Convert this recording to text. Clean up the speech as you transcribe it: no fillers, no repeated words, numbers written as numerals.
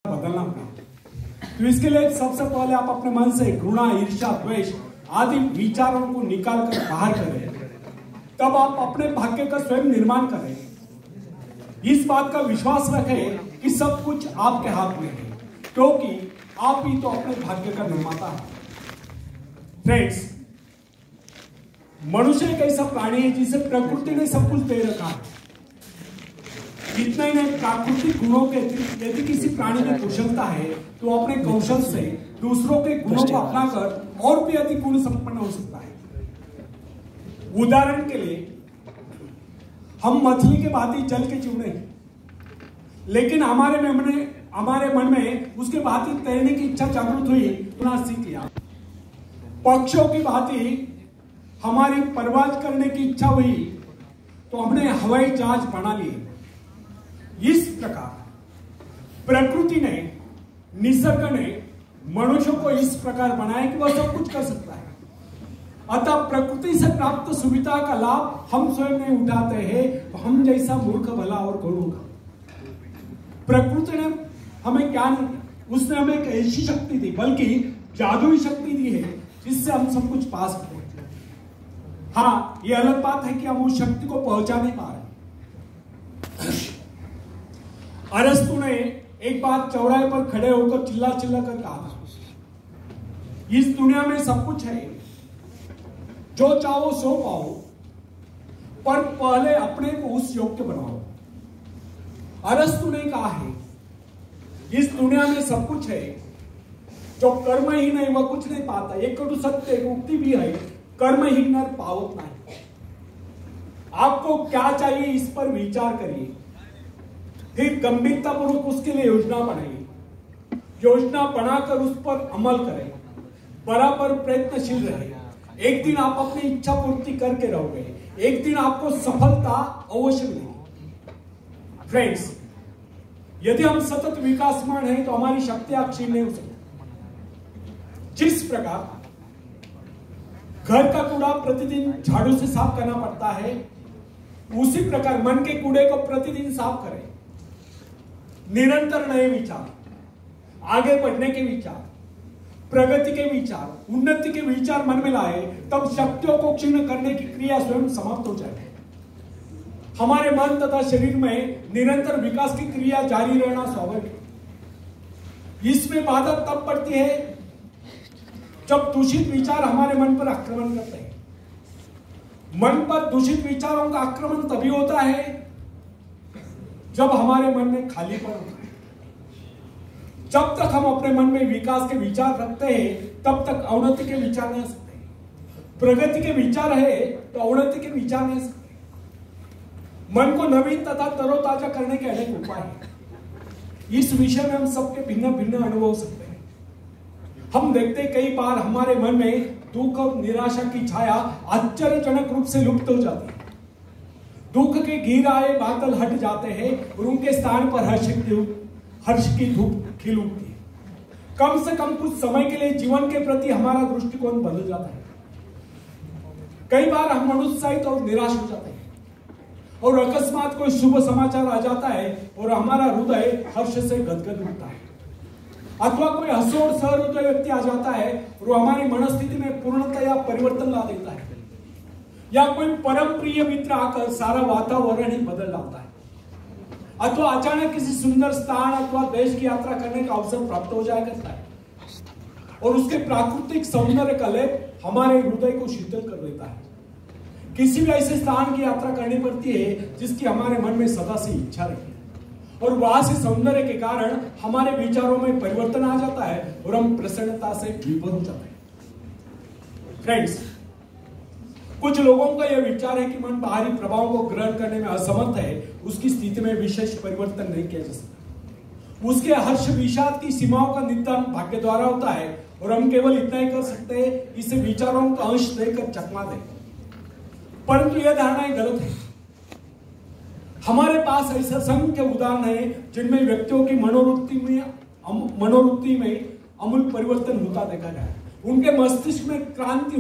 बदलना पड़ा। तो इसके लिए सबसे पहले आप अपने मन से घृणा, ईर्ष्या, द्वेष आदि विचारों को निकाल कर बाहर करें, तब आप अपने भाग्य का स्वयं निर्माण करें। इस बात का विश्वास रखें कि सब कुछ आपके हाथ में है, क्योंकि आप ही तो अपने भाग्य का निर्माता है। फ्रेंड्स, मनुष्य एक ऐसा प्राणी है जिसे प्रकृति ने सब कुछ दे रखा है। इतना ही नहीं, प्राकृतिक गुणों के यदि किसी प्राणी में कुशलता है तो अपने कौशल से दूसरों के गुणों को अपनाकर और भी अधिक गुण संपन्न हो सकता है। उदाहरण के लिए, हम मछली के भांति जल के जीव नहीं, लेकिन हमारे मन में उसके भांति तैरने की इच्छा जागृत हुई तो सीख लिया। पक्षियों की भांति हमारी परवाज करने की इच्छा हुई तो हमने हवाई जहाज बना लिए। इस प्रकार प्रकृति ने, निसर्ग ने मनुष्य को इस प्रकार बनाया कि वह सब कुछ कर सकता है। अतः प्रकृति से प्राप्त सुविधा का लाभ हम स्वयं नहीं उठाते हैं तो हम जैसा मूर्ख भला और कौन होगा। प्रकृति ने हमें ज्ञान, उसने हमें एक ऐसी शक्ति दी, बल्कि जादुई शक्ति दी है जिससे हम सब कुछ पा सकते हैं। हाँ, ये अलग बात है कि हम उस शक्ति को पहुंचा नहीं पा रहे। अरस्तु ने एक बात चौराहे पर खड़े होकर चिल्ला चिल्ला कर कहा था, इस दुनिया में सब कुछ है, जो चाहो सो पाओ, पर पहले अपने को उस योग्य बनाओ। अरस्तु ने कहा है, इस दुनिया में सब कुछ है, जो कर्म ही नहीं वह कुछ नहीं पाता। एक कटु सत्य एक उक्ति भी है, कर्म ही नर पावत नहीं। आपको क्या चाहिए इस पर विचार करिए, फिर गंभीरता पूर्वक उसके लिए योजना बनाइए। योजना बनाकर उस पर अमल करें, बराबर प्रयत्नशील रहे। एक दिन आप अपनी इच्छा पूर्ति करके रहोगे, एक दिन आपको सफलता अवश्य मिलेगी। फ्रेंड्स, यदि हम सतत विकासमान हैं तो हमारी शक्तियां क्षीण नहीं हो सकती। जिस प्रकार घर का कूड़ा प्रतिदिन झाड़ू से साफ करना पड़ता है, उसी प्रकार मन के कूड़े को प्रतिदिन साफ करें। निरंतर नए विचार, आगे बढ़ने के विचार, प्रगति के विचार, उन्नति के विचार मन में लाए, तब शक्तियों को क्षीण करने की क्रिया स्वयं समाप्त हो जाएगी। हमारे मन तथा शरीर में निरंतर विकास की क्रिया जारी रहना स्वाभाविक है। इसमें बाधा तब पड़ती है जब दूषित विचार हमारे मन पर आक्रमण करते हैं। मन पर दूषित विचारों का आक्रमण तभी होता है जब हमारे मन में खालीपन होता है। जब तक हम अपने मन में विकास के विचार रखते हैं, तब तक अवनति के विचार नहीं आ सकते। प्रगति के विचार है तो अवनति के विचार नहीं आ सकते। मन को नवीन तथा तरोताजा करने के अनेक उपाय हैं। इस विषय में हम सबके भिन्न भिन्न अनुभव हो सकते हैं। हम देखते कई बार हमारे मन में दुख और निराशा की छाया आश्चर्यजनक रूप से लुप्त हो जाती है। दुख के घिर आए बादल हट जाते हैं और उनके स्थान पर हर्ष की धूप खिल उठती है। कम से कम कुछ समय के लिए जीवन के प्रति हमारा दृष्टिकोण बदल जाता है। कई बार हम अनुत्साहित और निराश हो जाते हैं और अकस्मात कोई शुभ समाचार आ जाता है और हमारा हृदय हर्ष से गदगद उठता है। अथवा कोई हंसो और सहृदय व्यक्ति आ जाता है और हमारी मनस्थिति में पूर्णतया परिवर्तन ला देता है। या कोई परम प्रिय मित्र आकर सारा वातावरण ही बदल डालता है। अथवा अचानक किसी सुंदर स्थान अथवा देश की यात्रा करने का अवसर प्राप्त हो जाया करता है और उसके प्राकृतिक सौंदर्य का लेप हमारे हृदय को शीतल कर देता है। किसी भी ऐसे स्थान की यात्रा करनी पड़ती है जिसकी हमारे मन में सदा से इच्छा रहती है और वहां से सौंदर्य के कारण हमारे विचारों में परिवर्तन आ जाता है और हम प्रसन्नता से विभोर हो जाते हैं। फ्रेंड्स, कुछ लोगों का यह विचार है कि मन बाहरी प्रभावों को ग्रहण करने में असमर्थ है, उसकी स्थिति में विशेष परिवर्तन नहीं किया जा सकता। उसके हर्ष विषाद की सीमाओं का निर्धारण भाग्य द्वारा होता है और हम केवल इतना ही कर सकते हैं, इसे विचारों का अंश देकर चकमा दें। परंतु यह धारणाएं गलत है। हमारे पास ऐसे असंख्य उदाहरण हैं जिनमें व्यक्तियों की मनोवृत्ति में अमूल परिवर्तन होता देखा गया है। उनके मस्तिष्क में क्रांति